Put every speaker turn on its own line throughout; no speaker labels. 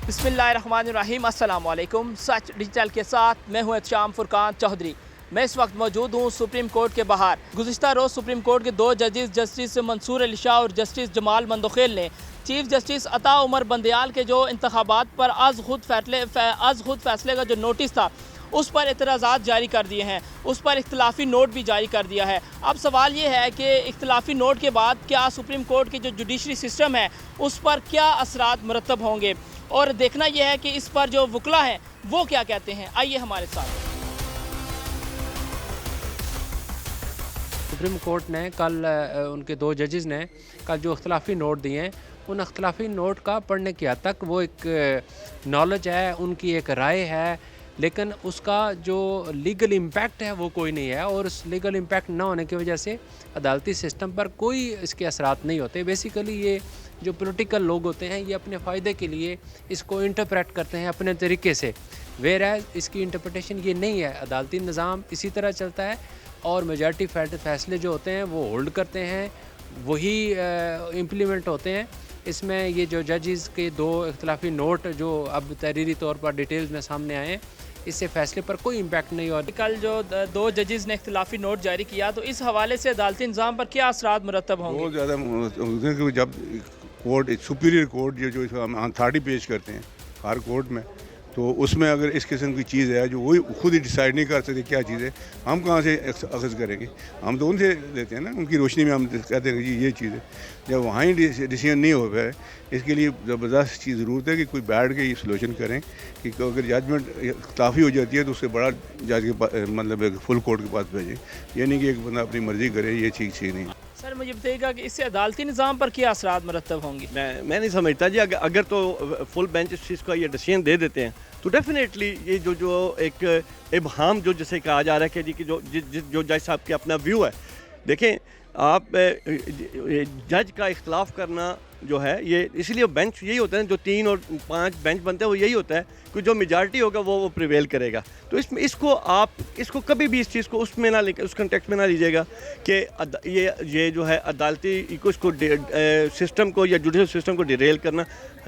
बिस्मिल्लाहिर्रहमानिर्रहीम, अस्सलाम वालेकुम। सच डिजिटल के साथ मैं हूं एहतशाम फुरकान चौधरी। मैं इस वक्त मौजूद हूं सुप्रीम कोर्ट के बाहर। गुज़िश्ता रोज़ सुप्रीम कोर्ट के दो जजेस जस्टिस मंसूर अली शाह और जस्टिस जमाल मंदोखेल ने चीफ जस्टिस अता उमर बंदयाल के जो इंतखाबात पर आज खुद फैसले का जो नोटिस था उस पर एतराज़ात जारी कर दिए हैं, उस पर इख्तलाफी नोट भी जारी कर दिया है। अब सवाल ये है कि इख्तलाफी नोट के बाद क्या सुप्रीम कोर्ट की जो जुडिशरी सिस्टम है उस पर क्या असरात मुरतब होंगे, और देखना यह है कि इस पर जो वकला हैं वो क्या कहते हैं। आइए हमारे साथ।
सुप्रीम कोर्ट ने कल उनके दो जजेस ने कल जो इख्तलाफी नोट दिए हैं, उन इख्तलाफी नोट का पढ़ने की हद तक वो एक नॉलेज है, उनकी एक राय है, लेकिन उसका जो लीगल इम्पैक्ट है वो कोई नहीं है। और उस लीगल इम्पैक्ट ना होने की वजह से अदालती सिस्टम पर कोई इसके असरात नहीं होते। बेसिकली ये जो पॉलिटिकल लोग होते हैं ये अपने फ़ायदे के लिए इसको इंटरप्रेट करते हैं अपने तरीके से, वेयर एज इसकी इंटरप्रिटेशन ये नहीं है। अदालती निज़ाम इसी तरह चलता है और मेजॉरिटी फैसले जो होते हैं वो होल्ड करते हैं, वही इम्प्लीमेंट होते हैं। इसमें ये जो जजेस के दो इख्तलाफी नोट जो अब तहरीरी तौर पर डिटेल्स में सामने आए हैं, इससे फैसले पर कोई इम्पैक्ट नहीं। और
कल जो दो जजेस ने इख्तलाफी नोट जारी किया तो इस हवाले से अदालती निज़ाम पर क्या असरात मुरतब होंगे?
बहुत ज़्यादा जब कोर्ट सुपीरियर कोर्ट जो अथॉरिटी पेश करते हैं हर कोर्ट में, तो उसमें अगर इस किस्म की चीज़ है जो वही खुद ही डिसाइड नहीं कर सकते क्या चीज़ है, हम कहाँ से अखज़ करेंगे? हम तो उनसे लेते हैं ना, उनकी रोशनी में हम कहते हैं कि ये चीज़ है। जब वहाँ ही डिसीजन नहीं हो पाए, इसके लिए ज़बरदस्त चीज़ ज़रूरत है कि कोई बैठ के ये सलूशन करें कि अगर जजमेंट काफ़ी हो जाती है तो उससे बड़ा जज के पास, मतलब फुल कोर्ट के पास भेजें। ये नहीं कि एक बंदा अपनी मर्ज़ी करे, ये चीज़ नहीं।
सर मुझे बताइएगा कि इससे अदालती निज़ाम पर क्या असरात मुरतब होंगी?
मैं नहीं समझता जी। अगर तो फुल बेंच इस चीज़ का ये डिसीजन दे देते हैं तो डेफिनेटली ये जो एक इबहाम जो जिसे कहा जा रहा है कि जी कि जो जज साहब की अपना व्यू है, देखें आप जज का इख्तलाफ करना जो है ये इसलिए बेंच यही होता है, जो 3 और 5 बेंच बनते हैं वो यही होता है कि जो मेजॉरिटी होगा वो प्रिवेल करेगा। तो इसको कभी भी इस चीज़ को उसमें ना लेकर, उस कंटेक्स्ट में ना लीजिएगा कि ये जो है अदालती इसको सिस्टम को या जुडिशल सिस्टम को डिरेल करना।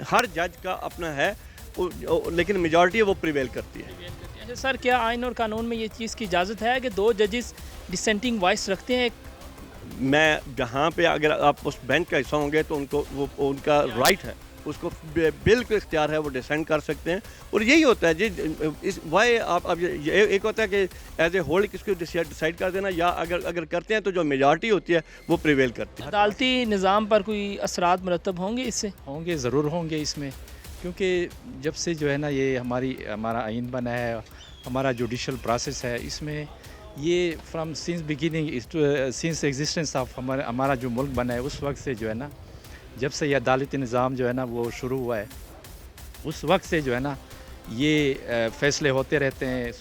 हर जज का अपना है, लेकिन मेजॉरिटी वो प्रिवेल करती है।
अच्छा सर, क्या आइन और कानून में ये चीज़ की इजाज़त है कि दो जजेस डिसेंटिंग वॉइस रखते हैं?
मैं जहाँ पे अगर आप उस बेंच का हिस्सा होंगे तो उनका राइट है, उसको बिल्कुल इख्तियार है, वो डिसेंड कर सकते हैं। और यही होता है जी इस वाई आप अब ये एक होता है कि एज ए होल्ड किसको डिसाइड कर देना, या अगर करते हैं तो जो मेजॉरिटी होती है वो प्रिवेल करती है।
अदालती निज़ाम पर कोई असरात मुरतब होंगे इससे?
होंगे, ज़रूर होंगे इसमें, क्योंकि जब से जो है ना ये हमारा आइन बना है, हमारा जुडिशल प्रोसेस है, इसमें ये from since beginning since existence of हमारा जो मुल्क बना है उस वक्त से जो है ना, जब से ये अदालती निज़ाम जो है ना वो शुरू हुआ है, उस वक्त से जो है ना ये फ़ैसले होते रहते हैं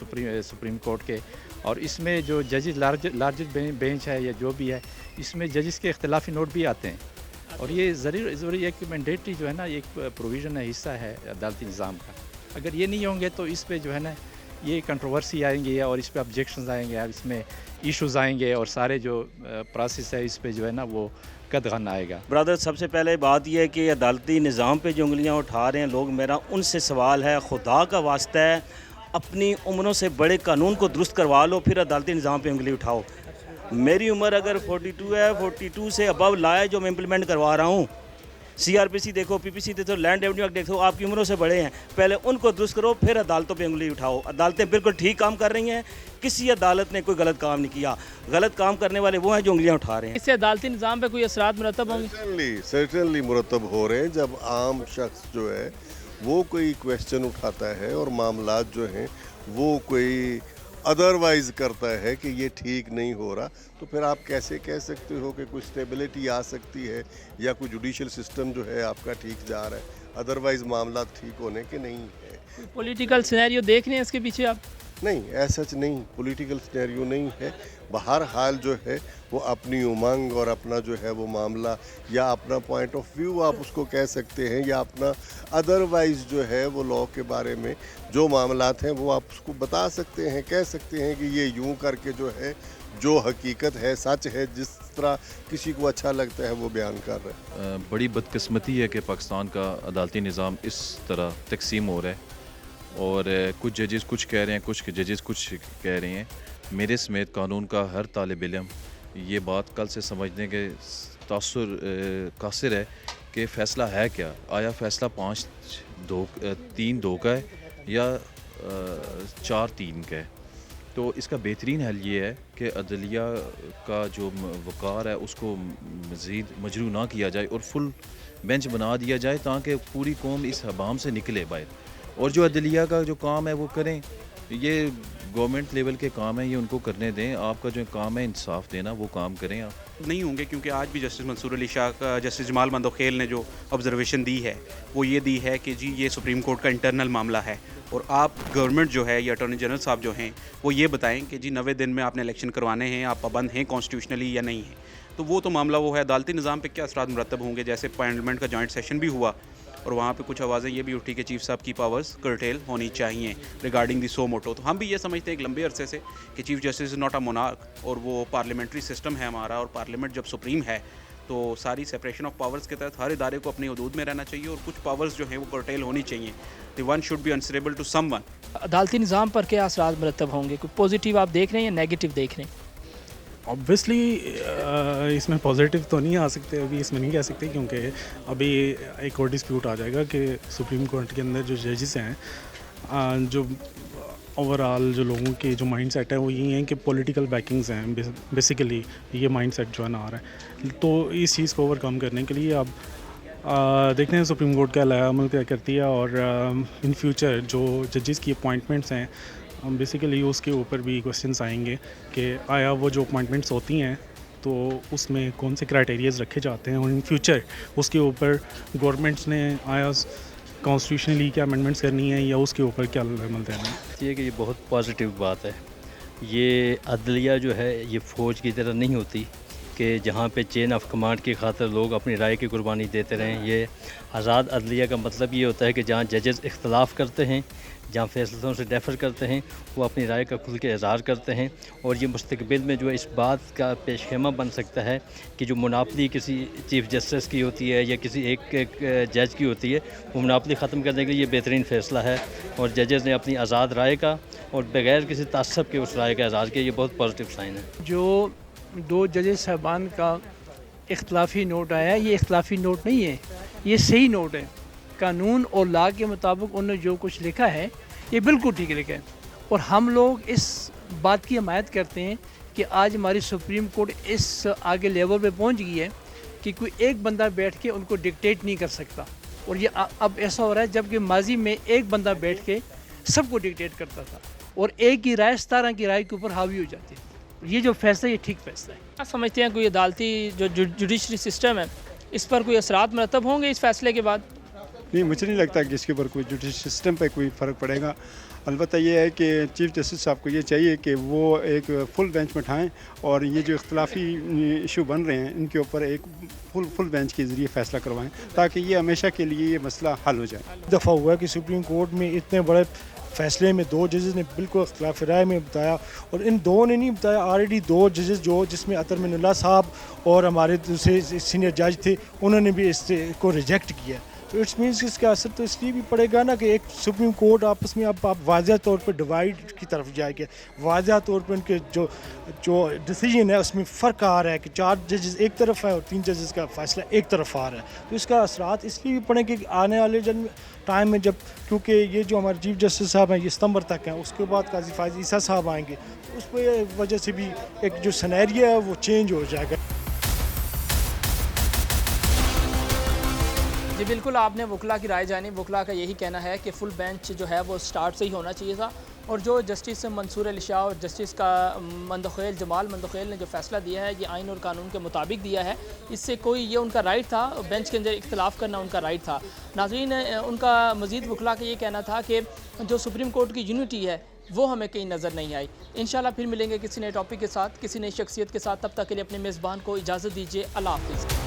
सुप्रीम कोर्ट के। और इसमें जो जजेस लार्जेस्ट बेंच है या जो भी है, इसमें जजेस के इख्तलाफी नोट भी आते हैं। और ये ज़रूरी एक मैंडेटरी जो है ना एक प्रोविज़न है, हिस्सा है अदालती निज़ाम का। अगर ये नहीं होंगे तो इस पे जो है ना ये कंट्रोवर्सी आएंगी और इस पे ऑब्जेक्शंस आएंगे, इसमें इश्यूज़ आएंगे और सारे जो प्रोसेस है इस पे जो है ना वो कदगन आएगा।
ब्रदर, सबसे पहले बात यह है कि अदालती निज़ाम पे जो उंगलियां उठा रहे हैं लोग, मेरा उनसे सवाल है, खुदा का वास्ता है अपनी उम्रों से बड़े कानून को दुरुस्त करवा लो, फिर अदालती निज़ाम पे उंगली उठाओ। मेरी उम्र अगर 42 है, 42 से अबव ला है जो मैं इम्प्लीमेंट करवा रहा हूँ। CRPC देखो, PPC देखो, लैंड रेवेन्यू एक्ट देखो, आपकी उम्रों से बड़े हैं, पहले उनको दुरुस्त करो, फिर अदालतों पे उंगली उठाओ। अदालतें बिल्कुल ठीक काम कर रही हैं, किसी अदालत ने कोई गलत काम नहीं किया। गलत काम करने वाले वो हैं जो उंगलियां उठा रहे हैं।
इससे अदालती निज़ाम पे कोई असरात मुरतब होंगे?
सर्टेनली मुरतब हो रहे हैं। जब आम शख्स जो है वो कोई क्वेश्चन उठाता है और मामलात जो हैं वो कोई अदरवाइज़ करता है कि ये ठीक नहीं हो रहा, तो फिर आप कैसे कह सकते हो कि कुछ स्टेबिलिटी आ सकती है या कोई जुडिशल सिस्टम जो है आपका ठीक जा रहा है? अदरवाइज़ मामला ठीक होने के नहीं है।
पॉलिटिकल सिनेरियो देख रहे हैं इसके पीछे आप?
नहीं, ऐसा नहीं, पॉलिटिकल सिनेरियो नहीं है। बहर हाल जो है वो अपनी उमंग और अपना जो है वो मामला या अपना पॉइंट ऑफ व्यू आप उसको कह सकते हैं, या अपना अदरवाइज़ जो है वो लॉ के बारे में जो मामलात हैं वो आप उसको बता सकते हैं, कह सकते हैं कि ये यूं करके जो है जो हकीकत है, सच है, जिस طرح کسی کو اچھا لگتا ہے وہ بیان کر رہے ہیں.
بڑی بدقسمتی ہے کہ پاکستان کا عدالتی نظام اس طرح تقسیم ہو رہا ہے اور کچھ ججز کچھ کہہ رہے ہیں, کچھ ججز کچھ کہہ رہے ہیں. میرے سمیت قانون کا ہر طالب علم یہ بات کل سے سمجھنے کے تاثر قاصر ہے کہ فیصلہ ہے کیا, آیا فیصلہ 5-3-2 کا ہے یا 4-3 کا ہے. تو اس کا بہترین حل یہ ہے کہ عدلیہ کا جو وقار ہے اس کو مزید مجروح نہ کیا جائے اور فل بینچ بنا دیا جائے تاکہ پوری قوم اس حبام سے نکلے باہر. اور جو عدلیہ کا جو کام ہے وہ کریں, یہ گورنمنٹ لیول کے کام ہیں, یہ ان کو کرنے دیں. آپ کا جو کام ہے انصاف دینا, وہ کام کریں آپ.
نہیں ہوں گے کیونکہ آج بھی جسٹس منصور علی شاہ کا, جسٹس جمال مندوخیل نے جو آبزرویشن دی ہے وہ یہ دی ہے کہ جی یہ سپریم کورٹ کا انٹرنل معاملہ ہے اور آپ گورنمنٹ جو ہے یا اٹارنی جنرل صاحب جو ہیں وہ یہ بتائیں کہ جی 90 دن میں آپ نے الیکشن کروانے ہیں, آپ پابند ہیں کانسٹیٹیوشنلی یا نہیں ہیں. تو وہ تو معاملہ وہ ہے. عدالتی نظام پہ کیا اثرات مرتب ہوں گے, جیسے پارلیمنٹ کا جوائنٹ سیشن بھی ہوا اور وہاں پہ کچھ آوازیں یہ بھی اٹھی کہ چیف صاحب کی پاورز کرٹیل ہونی چاہیے ریگارڈنگ دی سو موٹو. تو ہم بھی یہ سمجھتے ہیں ایک لمبے عرصے سے کہ chief justice is not a monarch اور وہ پارلیمنٹری سسٹم ہے ہمارا, اور پارلیمنٹ جب سپریم ہے تو ساری سپریشن آف پاورز کے تحت ہر ادارے کو اپنی حدود میں رہنا چاہیے اور کچھ پاورز جو ہیں وہ کرٹیل ہونی چاہیے. The one should be answerable to someone.
عدالتی نظام پر کیا اثرات مرتب ہوں گے, کوئی پازیٹیو آپ دیکھ رہے ہیں یا نیگیٹو دیکھ رہے ہیں؟
اوبویسلی اس میں پازیٹیو تو نہیں آ سکتے, ابھی اس میں نہیں کہہ سکتے کیونکہ ابھی ایک اور ڈسپیوٹ آ جائے گا کہ سپریم کورٹ کے اندر جو ججز ہیں, جو اوور آل جو لوگوں کے جو مائنڈ سیٹ ہے وہ یہی ہیں کہ پولیٹیکل بیکنگز ہیں بیسیکلی, یہ مائنڈ سیٹ جو ہے نا آ رہا ہے. تو اس چیز کو اوور کم کرنے کے لیے اب دیکھتے ہیں سپریم کورٹ کا لائحہ عمل کیا کرتی ہے, اور ان فیوچر جو ججز کی اپوائنٹمنٹس ہیں بیسیکلی اس کے اوپر بھی کوشچنس آئیں گے کہ آیا وہ جو اپوائنٹمنٹس ہوتی ہیں تو اس میں کون سے کرائٹیریاز رکھے جاتے ہیں, اور ان فیوچر اس کے اوپر گورنمنٹس نے آیا کانسٹیٹیوشنلی کیا امینڈمنٹس کرنی ہے یا اس کے اوپر کیا عمل دینا ہے.
یہ کہ یہ بہت پازیٹیو بات ہے. یہ عدلیہ جو ہے یہ فوج کی طرح نہیں ہوتی کہ جہاں پہ چین آف کمانڈ کی خاطر لوگ اپنی رائے کی قربانی دیتے رہیں. یہ آزاد عدلیہ کا مطلب یہ ہوتا ہے کہ جہاں ججز اختلاف کرتے ہیں, جہاں فیصلوں سے ڈیفر کرتے ہیں, وہ اپنی رائے کا کھل کے اظہار کرتے ہیں. اور یہ مستقبل میں جو اس بات کا پیش خیمہ بن سکتا ہے کہ جو مناپلی کسی چیف جسٹس کی ہوتی ہے یا کسی ایک جج کی ہوتی ہے, وہ مناپلی ختم کرنے کے لیے یہ بہترین فیصلہ ہے. اور ججز نے اپنی آزاد رائے کا اور بغیر کسی تعصب کے اس رائے کا اظہار کیا, یہ بہت پازیٹیو سائن ہے.
جو 2 ججز صاحبان کا اختلافی نوٹ آیا ہے, یہ اختلافی نوٹ نہیں ہے, یہ صحیح نوٹ ہے. قانون اور لا کے مطابق انہوں نے جو کچھ لکھا ہے یہ بالکل ٹھیک لکھا ہے. اور ہم لوگ اس بات کی حمایت کرتے ہیں کہ آج ہماری سپریم کورٹ اس آگے لیول پہ پہنچ گئی ہے کہ کوئی ایک بندہ بیٹھ کے ان کو ڈکٹیٹ نہیں کر سکتا. اور یہ اب ایسا ہو رہا ہے جبکہ ماضی میں ایک بندہ بیٹھ کے سب کو ڈکٹیٹ کرتا تھا اور ایک کی رائے 17 کی رائے کے اوپر حاوی ہو جاتی ہے. یہ جو فیصلہ یہ ٹھیک فیصلہ ہے.
آپ سمجھتے ہیں کوئی عدالتی جو جوڈیشری سسٹم ہے اس پر کوئی اثرات مرتب ہوں گے اس فیصلے کے بعد؟
نہیں, مجھے نہیں لگتا کہ اس کے اوپر کوئی جوڈیشری سسٹم پہ کوئی فرق پڑے گا. البتہ یہ ہے کہ چیف جسٹس صاحب کو یہ چاہیے کہ وہ ایک فل بینچ بٹھائیں اور یہ جو اختلافی ایشو بن رہے ہیں ان کے اوپر ایک فل بینچ کے ذریعے فیصلہ کروائیں تاکہ یہ ہمیشہ کے لیے یہ مسئلہ حل ہو جائے.
دفعہ ہوا ہے کہ سپریم کورٹ میں اتنے بڑے فیصلے میں 2 ججز نے بالکل اختلاف رائے میں بتایا, اور ان 2 نے نہیں بتایا, آلریڈی 2 ججز جو جس میں عطر من اللہ صاحب اور ہمارے دوسرے سینئر جج تھے انہوں نے بھی اس کو ریجیکٹ کیا. تو اٹس مینس اس کا اثر تو اس لیے بھی پڑے گا نا کہ ایک سپریم کورٹ آپس میں اب آپ واضح طور پہ ڈیوائڈ کی طرف جائے گا. واضح طور پہ ان کے جو ڈیسیجن ہے اس میں فرق آ رہا ہے کہ 4 ججز ایک طرف ہے اور 3 ججز کا فیصلہ ایک طرف آ رہا ہے. تو اس کا اثرات اس لیے بھی پڑیں گے کہ آنے والے ٹائم میں جب, کیونکہ یہ جو ہمارے چیف جسٹس صاحب ہیں یہ ستمبر تک ہیں, اس کے بعد قاضی فائز عیسیٰ صاحب آئیں گے, اس پہ وجہ سے بھی ایک جو سینیریو ہے وہ چینج ہو جائے گا.
جی بالکل, آپ نے وکلا کی رائے جانی. وکلا کا یہی کہنا ہے کہ فل بینچ جو ہے وہ سٹارٹ سے ہی ہونا چاہیے تھا, اور جو جسٹس منصور علی شاہ اور جسٹس کا جمال مندوخیل نے جو فیصلہ دیا ہے یہ آئین اور قانون کے مطابق دیا ہے. اس سے کوئی یہ ان کا رائٹ تھا, بینچ کے اندر اختلاف کرنا ان کا رائٹ تھا. ناظرین, ان کا مزید وکلا کا یہ کہنا تھا کہ جو سپریم کورٹ کی یونٹی ہے وہ ہمیں کہیں نظر نہیں آئی. انشاءاللہ پھر ملیں گے کسی نئے ٹاپک کے ساتھ, کسی نئی شخصیت کے ساتھ. تب تک کے لیے اپنے میزبان کو اجازت دیجیے. اللہ حافظ.